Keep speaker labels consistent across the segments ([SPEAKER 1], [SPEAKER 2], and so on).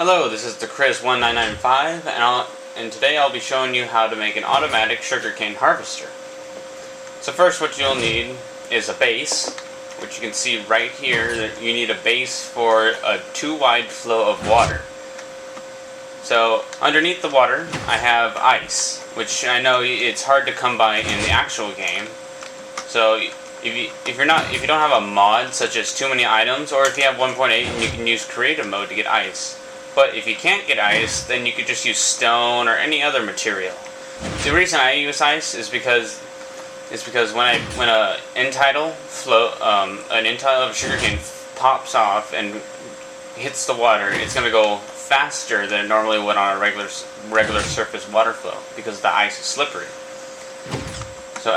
[SPEAKER 1] Hello, this is the Chris1995, and today I'll be showing you how to make an automatic sugarcane harvester. So first, what you'll need is a base, which you can see right here that you need a base for a 2-wide flow of water. So underneath the water, I have ice, which I know it's hard to come by in the actual game. So if you don't have a mod such as too many items, or if you have 1.8 and you can use creative mode to get ice. But if you can't get ice, then you could just use stone or any other material. The reason I use ice is because when a end title of sugarcane pops off and hits the water, it's going to go faster than it normally would on a regular surface water flow because the ice is slippery. So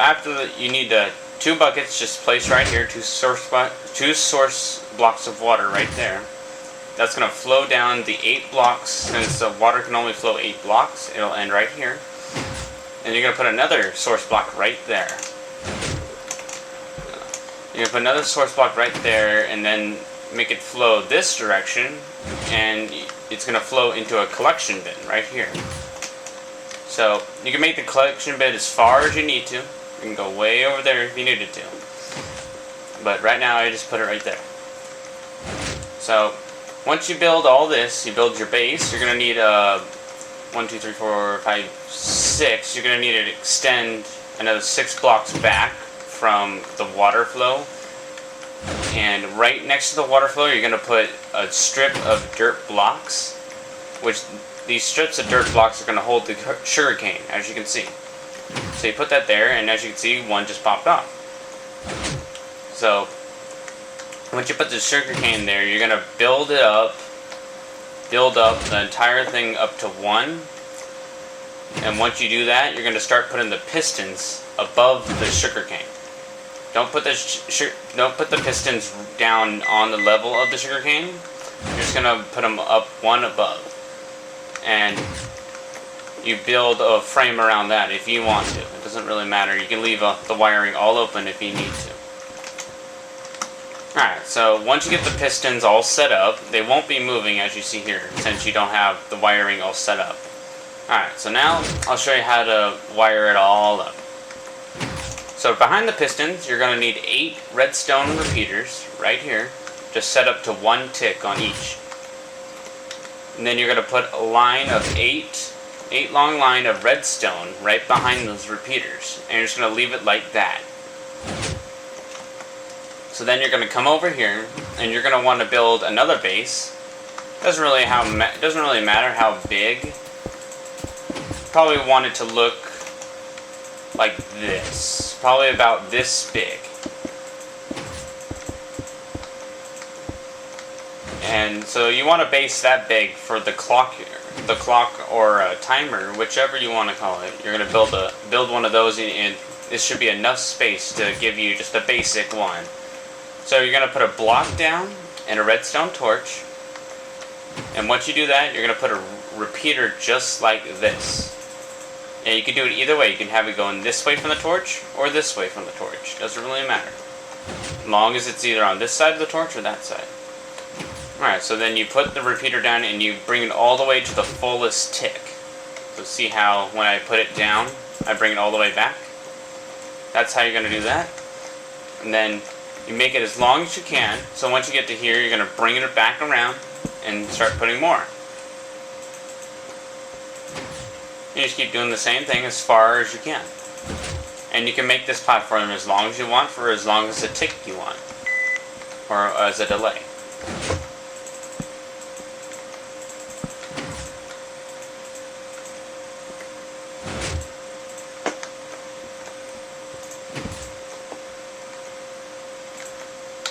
[SPEAKER 1] you need 2 buckets just placed right here, 2 source blocks of water right there. That's going to flow down the 8 blocks. Since the water can only flow 8 blocks, it'll end right here. And you're going to put another source block right there. You're going to put another source block right there and then make it flow this direction, and it's going to flow into a collection bin right here. So you can make the collection bin as far as you need to. You can go way over there if you needed to. But right now I just put it right there. So once you build all this, you build your base, you're going to need 1, 2, 3, 4, 5, 6. You're going to need to extend another 6 blocks back from the water flow. And right next to the water flow, you're going to put a strip of dirt blocks, which these strips of dirt blocks are going to hold the sugarcane, as you can see. So you put that there, and as you can see, one just popped off. So once you put the sugarcane there, you're going to build up the entire thing up to 1. And once you do that, you're going to start putting the pistons above the sugarcane. Don't put the pistons down on the level of the sugarcane. You're just going to put them up 1 above. And you build a frame around that if you want to. It doesn't really matter. You can leave the wiring all open if you need to. Alright, so once you get the pistons all set up, they won't be moving as you see here, since you don't have the wiring all set up. Alright, so now I'll show you how to wire it all up. So behind the pistons, you're going to need 8 redstone repeaters right here, just set up to 1 tick on each. And then you're going to put a line of 8 long line of redstone right behind those repeaters, and you're just going to leave it like that. So then you're going to come over here, and you're going to want to build another base. Doesn't really matter how big. Probably want it to look like this. Probably about this big. And so you want a base that big for the clock or a timer, whichever you want to call it. You're going to build one of those, and this should be enough space to give you just a basic one. So you're going to put a block down and a redstone torch. And once you do that, you're going to put a repeater just like this. And you can do it either way. You can have it going this way from the torch or this way from the torch. Doesn't really matter. As long as it's either on this side of the torch or that side. Alright, so then you put the repeater down and you bring it all the way to the fullest tick. So see how when I put it down, I bring it all the way back? That's how you're going to do that. And then you make it as long as you can, so once you get to here, you're going to bring it back around and start putting more. You just keep doing the same thing as far as you can. And you can make this platform as long as you want for as long as a tick you want, or as a delay.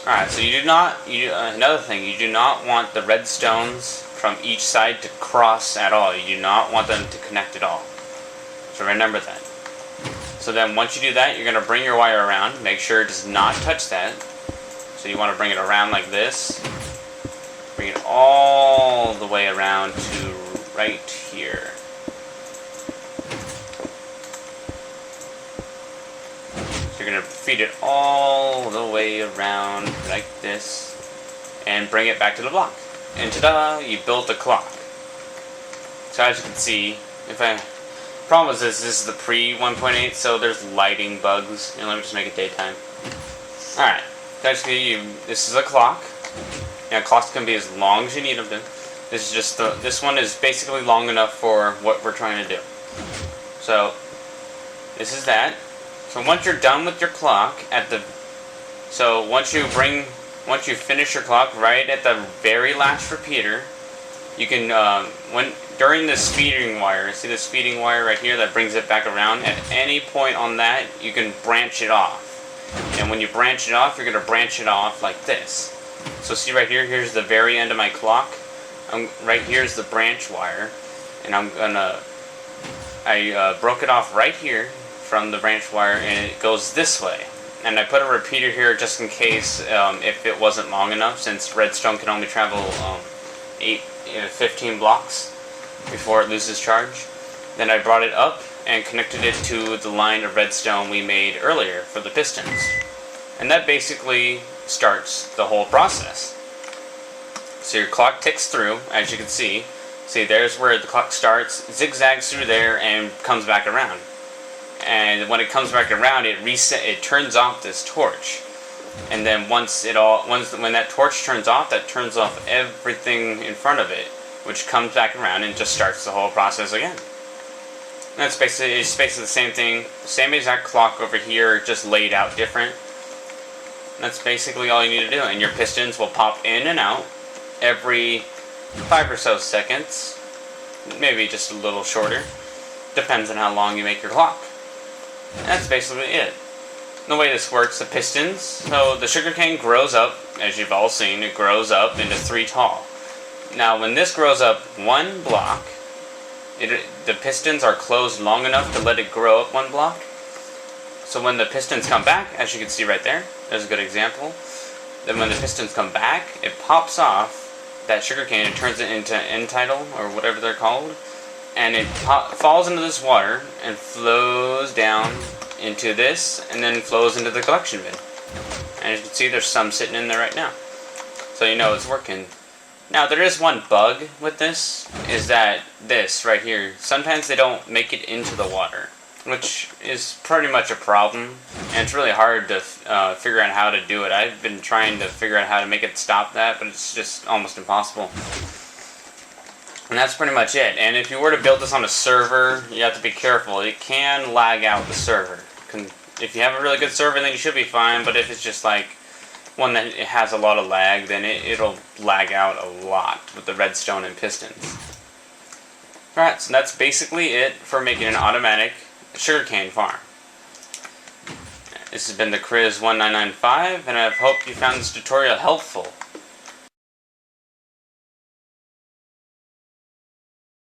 [SPEAKER 1] Alright, so another thing, you do not want the redstones from each side to cross at all. You do not want them to connect at all. So remember that. So then once you do that, you're going to bring your wire around. Make sure it does not touch that. So you want to bring it around like this. Bring it all the way around to right here. You're going to feed it all the way around like this and bring it back to the block. And ta-da, you built a clock. So as you can see, problem is this is the pre 1.8, so there's lighting bugs. Let me just make it daytime. Alright, basically this is a clock. Clocks can be as long as you need them to. This one is basically long enough for what we're trying to do. So this is that. So once you're done with your clock once you finish your clock right at the very last repeater, you can during this feeding wire, see this feeding wire right here that brings it back around, at any point on that you can branch it off. And when you branch it off, you're going to branch it off like this. So see right here, here's the very end of my clock. Right here's the branch wire, and I broke it off right here from the branch wire, and it goes this way. And I put a repeater here just in case if it wasn't long enough, since redstone can only travel 15 blocks before it loses charge. Then I brought it up and connected it to the line of redstone we made earlier for the pistons. And that basically starts the whole process. So your clock ticks through, as you can see. See, there's where the clock starts, zigzags through there, and comes back around. And when it comes back around, it turns off this torch. And then when that torch turns off, that turns off everything in front of it, which comes back around and just starts the whole process again. And it's basically the same thing, same exact clock over here, just laid out different. That's basically all you need to do, and your pistons will pop in and out every 5 or so seconds, maybe just a little shorter, depends on how long you make your clock. And that's basically it. The way this works, the pistons, so the sugarcane grows up, as you've all seen, it grows up into 3 tall. Now when this grows up 1 block, the pistons are closed long enough to let it grow up 1 block. So when the pistons come back, as you can see right there, there's a good example. Then when the pistons come back, it pops off that sugarcane and turns it into N-tidal, or whatever they're called. And it falls into this water and flows down into this, and then flows into the collection bin. And as you can see, there's some sitting in there right now. So you know it's working. Now there is one bug with this, is that this right here, sometimes they don't make it into the water, which is pretty much a problem, and it's really hard to figure out how to do it. I've been trying to figure out how to make it stop that, but it's just almost impossible. And that's pretty much it. And if you were to build this on a server, you have to be careful. It can lag out the server. If you have a really good server, then you should be fine, but if it's just like one that has a lot of lag, then it'll lag out a lot with the redstone and pistons. Alright, so that's basically it for making an automatic sugarcane farm. This has been the Kriz1995, and I hope you found this tutorial helpful.